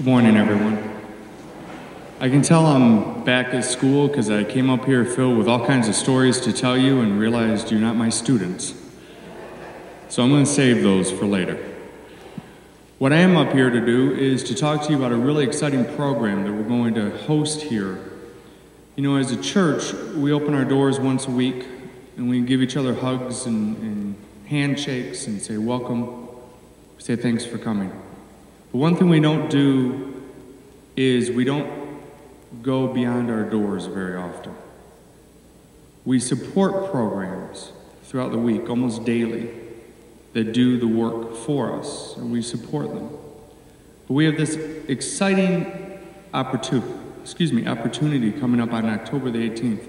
Good morning, everyone. I can tell I'm back at school because I came up here filled with all kinds of stories to tell you and realized you're not my students. So I'm going to save those for later. What I am up here to do is to talk to you about a really exciting program that we're going to host here. You know, as a church, we open our doors once a week and we give each other hugs and handshakes and say welcome, say thanks for coming. But one thing we don't do is we don't go beyond our doors very often. We support programs throughout the week, almost daily, that do the work for us, and we support them. But we have this exciting opportunity coming up on October the 18th.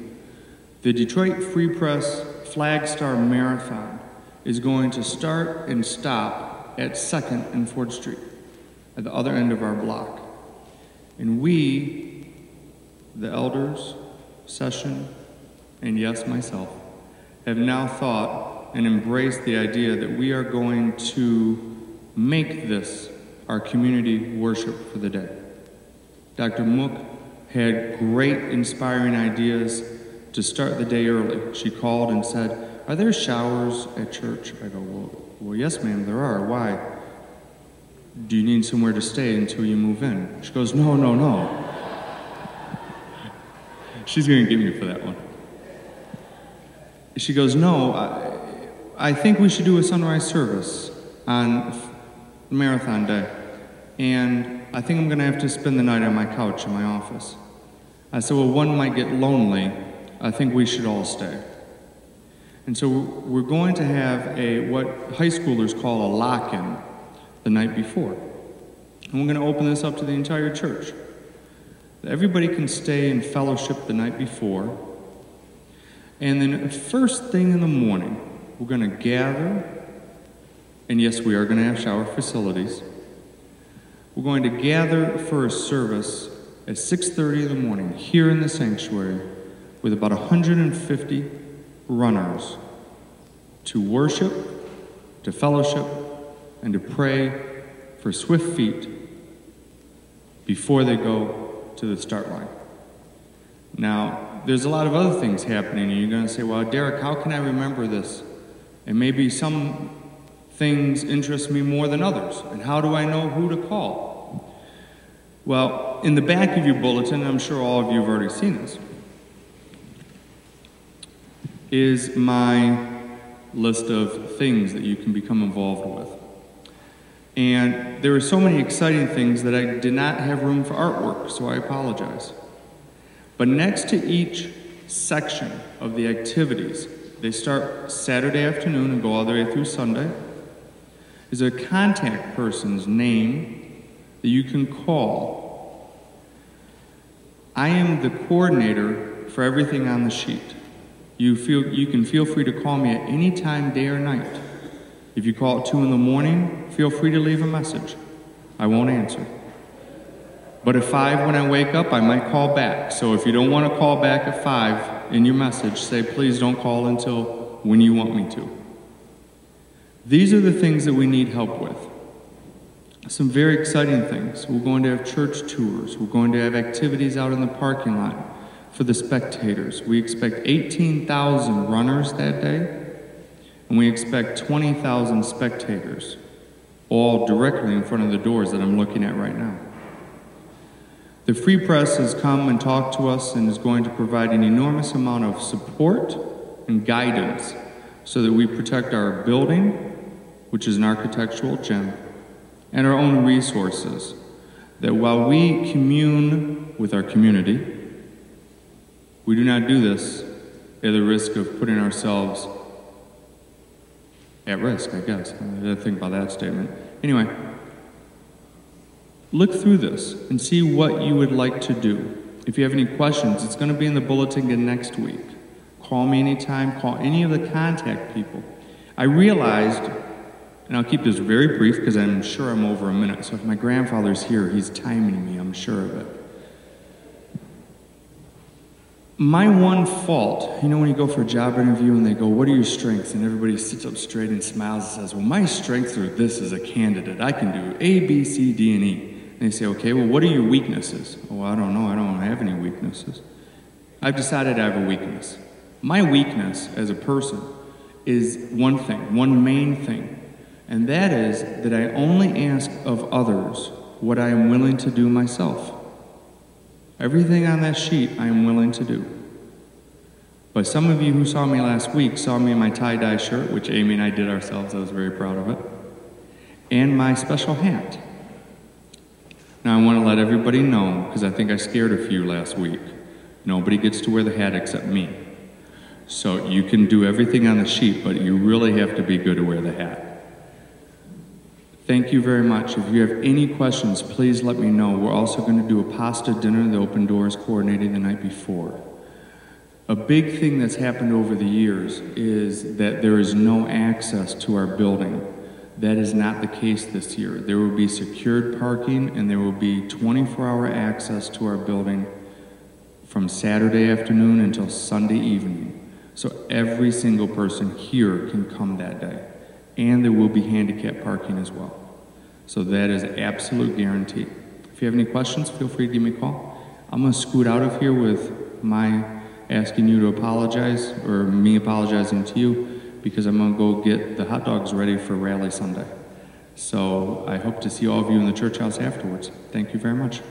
The Detroit Free Press Flag Star Marathon is going to start and stop at 2nd and Fort Street, at the other end of our block. And we, the elders, session, and yes, myself, have now thought and embraced the idea that we are going to make this our community worship for the day. Dr. Mook had great inspiring ideas to start the day early. She called and said, "Are there showers at church?" I go, well, yes, ma'am, there are. Why? Do you need somewhere to stay until you move in? She goes, no. She's going to get me for that one. She goes, no, I think we should do a sunrise service on marathon day. And I think I'm going to have to spend the night on my couch in my office. I said, well, one might get lonely. I think we should all stay. And so we're going to have what high schoolers call a lock-in the night before. And we're going to open this up to the entire church. Everybody can stay in fellowship the night before. And then first thing in the morning, we're going to gather. And yes, we are going to have shower facilities. We're going to gather for a service at 6:30 in the morning here in the sanctuary with about 150 runners to worship, to fellowship, and to pray for swift feet before they go to the start line. Now, there's a lot of other things happening, and you're going to say, well, Derek, how can I remember this? And maybe some things interest me more than others, and how do I know who to call? Well, in the back of your bulletin, I'm sure all of you have already seen this, is my list of things that you can become involved with. And there are so many exciting things that I did not have room for artwork, so I apologize. But next to each section of the activities, they start Saturday afternoon and go all the way through Sunday, is a contact person's name that you can call. I am the coordinator for everything on the sheet. You can feel free to call me at any time, day or night. If you call at 2 in the morning, feel free to leave a message. I won't answer. But at 5 when I wake up, I might call back. So if you don't want to call back at 5 in your message, say, please don't call until when you want me to. These are the things that we need help with. Some very exciting things. We're going to have church tours. We're going to have activities out in the parking lot for the spectators. We expect 18,000 runners that day. And we expect 20,000 spectators, all directly in front of the doors that I'm looking at right now. The Free Press has come and talked to us and is going to provide an enormous amount of support and guidance so that we protect our building, which is an architectural gem, and our own resources, that while we commune with our community, we do not do this at the risk of putting ourselves at risk, I guess. I didn't think about that statement. Anyway, look through this and see what you would like to do. If you have any questions, it's going to be in the bulletin again next week. Call me anytime, call any of the contact people. I realized, and I'll keep this very brief because I'm sure I'm over a minute, so if my grandfather's here, he's timing me, I'm sure of it. My one fault, you know when you go for a job interview and they go, what are your strengths? And everybody sits up straight and smiles and says, well, my strengths are this as a candidate. I can do A, B, C, D, and E. And And you say, okay, well, what are your weaknesses? Oh, I don't know. I don't have any weaknesses. I've decided I have a weakness. My weakness as a person is one thing, one main thing, and that is that I only ask of others what I am willing to do myself. Everything on that sheet I am willing to do. But some of you who saw me last week saw me in my tie-dye shirt, which Amy and I did ourselves. I was very proud of it. And my special hat. Now I want to let everybody know, because I think I scared a few last week, nobody gets to wear the hat except me. So you can do everything on the sheet, but you really have to be good to wear the hat. Thank you very much. If you have any questions, please let me know. We're also going to do a pasta dinner, the open doors coordinating the night before. A big thing that's happened over the years is that there is no access to our building. That is not the case this year. There will be secured parking and there will be 24-hour access to our building from Saturday afternoon until Sunday evening. So every single person here can come that day. And there will be handicap parking as well. So that is an absolute guarantee. If you have any questions, feel free to give me a call. I'm going to scoot out of here with my asking you to apologize, or me apologizing to you, because I'm going to go get the hot dogs ready for Rally Sunday. So I hope to see all of you in the church house afterwards. Thank you very much.